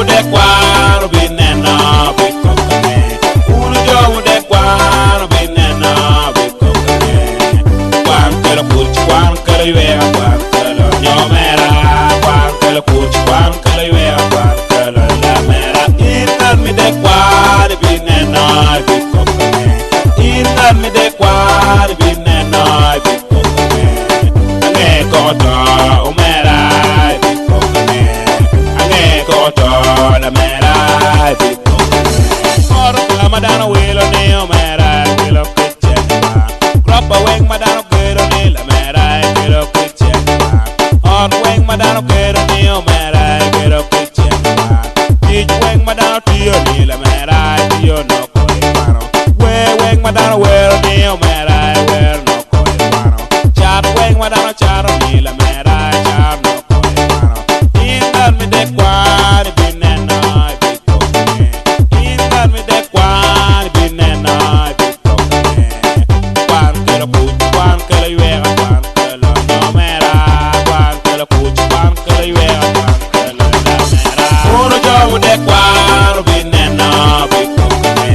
jogo de quaro binena bikokane. Uno jogo de quaro binena bikokane. Quanto puch quanto iwe quanto nyomera quanto puch quanto iwe quanto la mera. Intan de quaro binena bikokane. Intan de quaro binena bikokane. Ane kota umera bikokane. Ane kota la mera bikokane. Oro la madana wilo ne umera wilo kichema. Kropa weng madana kero ne la mera kero kichema. Oro weng madana kero ne umera kero kichema. Ich weng madana tiyo ne la mera tiyo no koi paro. Weng madana wero ne umera wero no koi paro. Char weng madana charo ne la mera char no koi paro. Indan mi de kwari binena bikokane. Indan mi de kwari binena bikokane. Kwan kela put kwan kela yuega kwan kela nyomera. Kwan kela put kwan kela yuega kwan kela nyomera. Uno jogo de kwaro binena bikokane.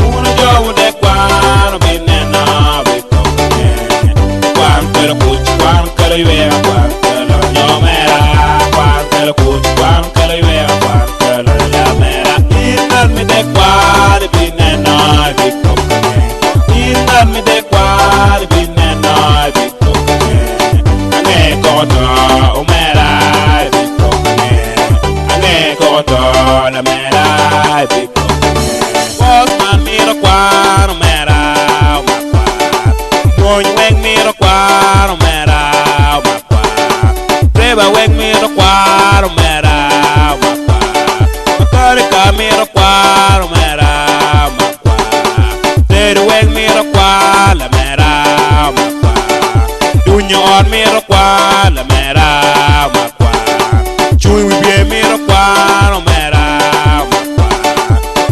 Uno jogo de kwaro binena bikokane. Kwan kela put kwan kela yuega kwan kela nyomera. Kwan kela put kwan kela yuega kwan kela nyomera. Indan mi de kwaro binena bikokane. Indan mi de kwaro binena bikokane. Ane kota umera bikokane. Ane kota la mera bikokane. Bosman miro kwaro mera umakwa. Moñ weng miro kwaro mera umakwa. Reba weng miro kwaro mera umakwa. Makarika miro kwaro mera umakwa. Teru weng miro kwaro la mera umakwa. Dunyo on miro kwaro la mera umakwa. Chui wibie miro kwaro mera umakwa.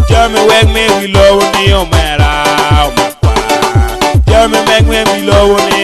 Jami weng me we low ni omera umakwa. Jami weng me we low ni